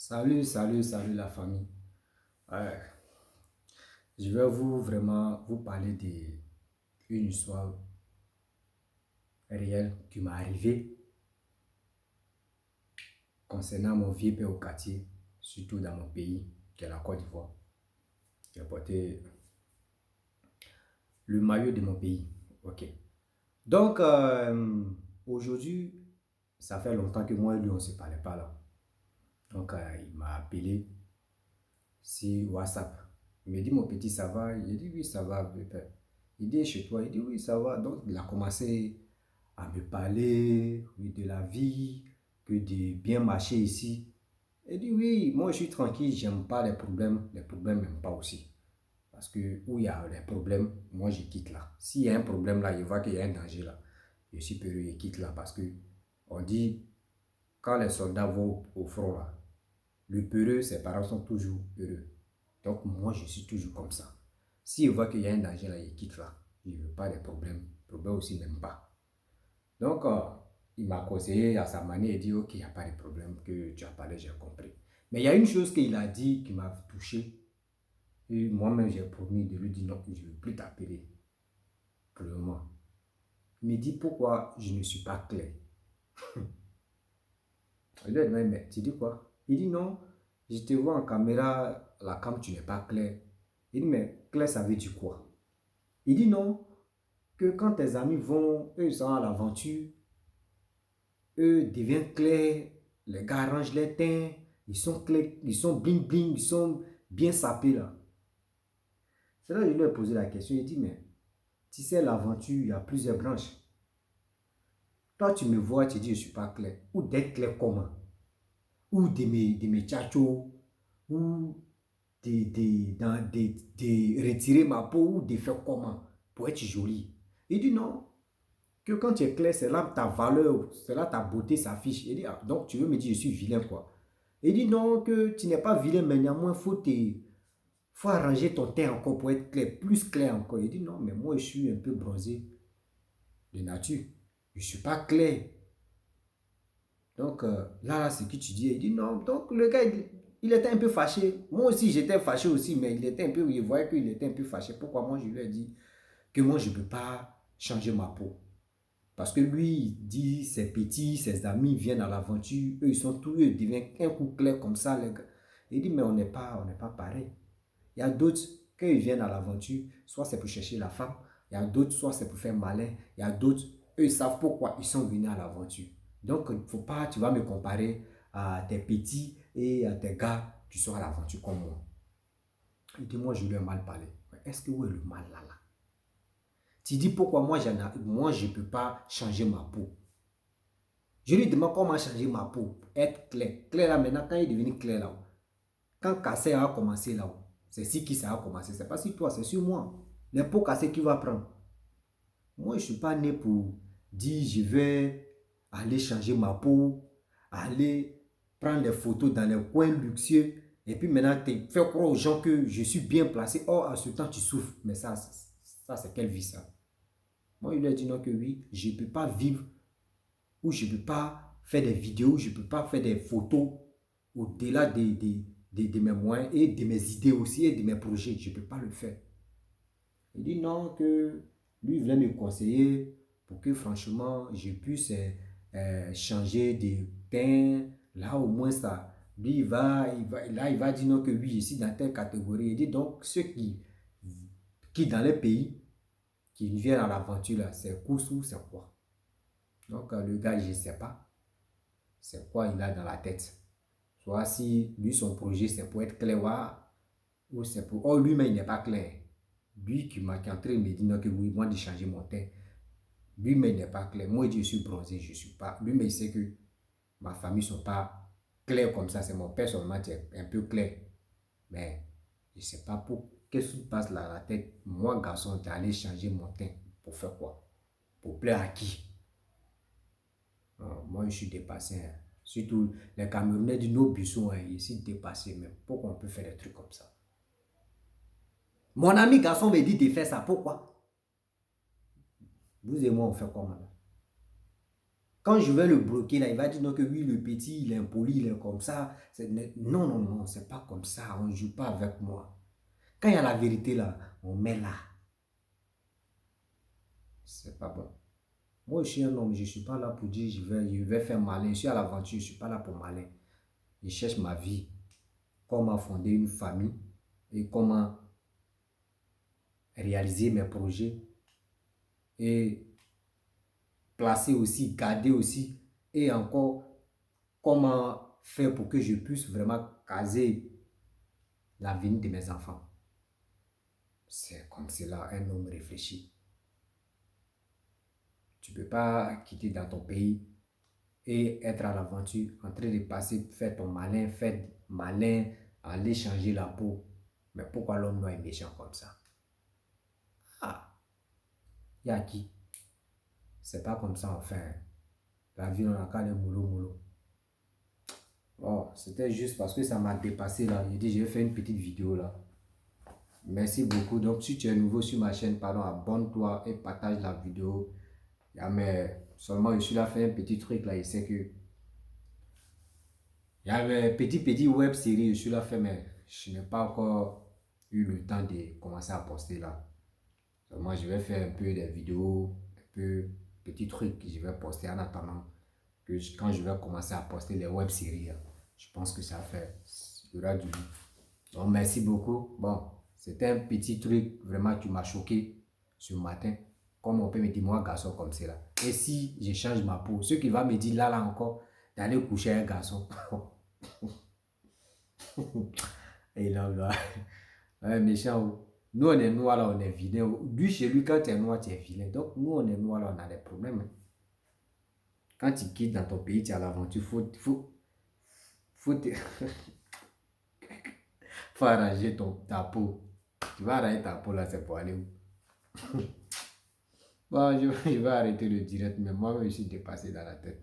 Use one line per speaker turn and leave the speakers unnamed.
Salut la famille. Ouais, je vais vraiment vous parler d'une histoire réelle qui m'est arrivée concernant mon vieux père au quartier, surtout dans mon pays, qui est la Côte d'Ivoire. J'ai porté le maillot de mon pays. Ok. Donc, aujourd'hui, ça fait longtemps que moi et lui, on ne se parlait pas là. Donc, il m'a appelé sur WhatsApp. Il m'a dit, mon petit, ça va? Il a dit, oui, ça va, vieux père. Il dit, chez toi? Il dit, oui, ça va. Donc, il a commencé à me parler, oui, de la vie, que de bien marcher ici. Il dit, oui, moi, je suis tranquille, j'aime pas les problèmes n'aiment pas aussi. Parce que où il y a des problèmes, moi, je quitte là. S'il y a un problème là, il voit qu'il y a un danger là, je suis peureux, je quitte là. Parce que on dit, quand les soldats vont au front là, le peureux, ses parents sont toujours heureux. Donc, moi, je suis toujours comme ça. S'il voit qu'il y a un danger là, il quitte là. Il ne veut pas de problème. Problème aussi n'aime pas. Donc, il m'a conseillé à sa manière. Il dit, ok, il n'y a pas de problème que tu as parlé, j'ai compris. Mais il y a une chose qu'il a dit qui m'a touché. Et moi-même, j'ai promis de lui dire non, je ne veux plus t'appeler pour le moment. Il me dit, pourquoi je ne suis pas clair? Je lui ai dit, mais tu dis quoi? Il dit, non, je te vois en caméra, la cam, tu n'es pas clair. Il dit, mais clair, ça veut dire quoi? Il dit, non, que quand tes amis vont, eux, ils sont à l'aventure, eux deviennent clairs, les gars arrangent les teints, ils sont clairs, ils sont bling bling, ils sont bien sapés là. C'est là que je lui ai posé la question, il dit, mais tu sais, l'aventure, il y a plusieurs branches. Toi, tu me vois, tu dis, je ne suis pas clair. Ou d'être clair comment? Ou de me tchatcho, ou de retirer ma peau, ou de faire comment? Pour être joli. Il dit non, que quand tu es clair, c'est là ta valeur, c'est là ta beauté s'affiche. Il dit, ah, donc tu veux me dire, je suis vilain quoi? Il dit non, que tu n'es pas vilain, mais néanmoins, faut arranger ton teint encore pour être clair, plus clair encore. Il dit non, mais moi, je suis un peu bronzé de nature. Je ne suis pas clair. Donc là, ce que tu dis, il dit non. Donc le gars, il était un peu fâché. Moi aussi, j'étais fâché aussi, mais il était un peu, il voyait qu'il était un peu fâché. Pourquoi moi, je lui ai dit que moi, je ne peux pas changer ma peau. Parce que lui, il dit, ses petits, ses amis viennent à l'aventure, eux, ils sont tous, eux, ils deviennent un coup clair comme ça, les gars. Il dit, mais on n'est pas pareil. Il y a d'autres, quand ils viennent à l'aventure, soit c'est pour chercher la femme, il y a d'autres, soit c'est pour faire malin, il y a d'autres, eux, ils savent pourquoi ils sont venus à l'aventure. Donc, il ne faut pas, tu vas me comparer à tes petits et à tes gars qui sont à l'aventure comme moi. Il dit, moi, je lui ai mal parlé. Est-ce que où est le mal là, là? Tu dis pourquoi moi, moi je ne peux pas changer ma peau. Je lui demande comment changer ma peau, être clair. Clair là maintenant, quand il est devenu clair là, quand casser a commencé là, c'est si qui ça a commencé. C'est pas sur toi, c'est sur moi. Les peaux cassées qui va prendre. Moi, je ne suis pas né pour dire je vais aller changer ma peau, aller prendre les photos dans les coins luxueux et puis maintenant tu fais croire aux gens que je suis bien placé. Or, à ce temps, tu souffres. Mais ça c'est quelle vie ça? Moi, il lui a dit non que oui, je ne peux pas vivre ou je ne peux pas faire des vidéos, je ne peux pas faire des photos au-delà de mes moyens et de mes idées aussi et de mes projets. Je ne peux pas le faire. Il dit non, que lui il voulait me conseiller pour que franchement je puisse changer de teint. Là au moins ça, lui là il va dire non que oui, je suis dans telle catégorie. Il dit donc ceux qui dans les pays qui viennent à l'aventure là, c'est Koussou, c'est quoi? Donc le gars, je ne sais pas c'est quoi il a dans la tête. Soit si lui son projet c'est pour être clair ou c'est pour... Oh lui-même il n'est pas clair. Lui qui m'a entré me dit non que oui, moi de changer mon teint. Lui-même n'est pas clair. Moi je suis bronzé, je ne suis pas. Lui-même il sait que ma famille ne sont pas clairs comme ça. C'est mon père seulement qui est un peu clair. Mais je ne sais pas pour qu'est-ce qui passe là dans la tête. Moi garçon d'aller changer mon teint. Pour faire quoi? Pour plaire à qui? Non, moi, je suis dépassé. Hein. Surtout, les Camerounais du nos buissons, hein, ils sont dépassés. Mais pourquoi on peut faire des trucs comme ça? Mon ami garçon me dit de faire ça. Pourquoi? Vous et moi, on fait comment? Quand je vais le bloquer, là, il va dire non, que oui, le petit, il est impoli, il est comme ça. Non, non, non, c'est pas comme ça. On ne joue pas avec moi. Quand il y a la vérité, là, on met là. C'est pas bon. Moi, je suis un homme, je ne suis pas là pour dire je vais faire malin. Je suis à l'aventure, je ne suis pas là pour malin. Je cherche ma vie. Comment fonder une famille et comment réaliser mes projets et placer aussi, garder aussi et encore comment faire pour que je puisse vraiment caser l'avenir de mes enfants. C'est comme cela un homme réfléchi. Tu ne peux pas quitter dans ton pays et être à l'aventure, en train de passer, faire malin, aller changer la peau. Mais pourquoi l'homme noir est méchant comme ça? Ah, il y a qui? C'est pas comme ça enfin. La vie, on a qu'à les moulot. Oh, c'était juste parce que ça m'a dépassé là. J'ai dit, je vais faire une petite vidéo là. Merci beaucoup. Donc, si tu es nouveau sur ma chaîne, pardon, abonne-toi et partage la vidéo. Mais seulement, je suis là faire un petit truc là. Je sais que il y avait petit web série, je suis là fait, mais je n'ai pas encore eu le temps de commencer à poster là. Moi, je vais faire un peu des vidéos, un peu petits trucs que je vais poster en attendant que quand je vais commencer à poster les web séries, là, je pense que ça fait, il y aura du. Donc, merci beaucoup. Bon, c'était un petit truc vraiment qui m'a choqué ce matin. Comme on peut me dire, moi, garçon comme c'est là. Et si je change ma peau, ce qui va me dire là encore, d'aller coucher un garçon. Et là, ouais, méchant. Oh. Nous, on est noirs, là, on est vilain. Oh. Lui, chez lui, quand tu es noir, tu es vilain. Donc, nous, on est noirs, là, on a des problèmes. Quand tu quittes dans ton pays, tu es à l'aventure, faut, faut arranger ta peau. Tu vas arranger ta peau, là, c'est pour aller où? Bon, je vais arrêter le direct, mais moi, je suis dépassé dans la tête.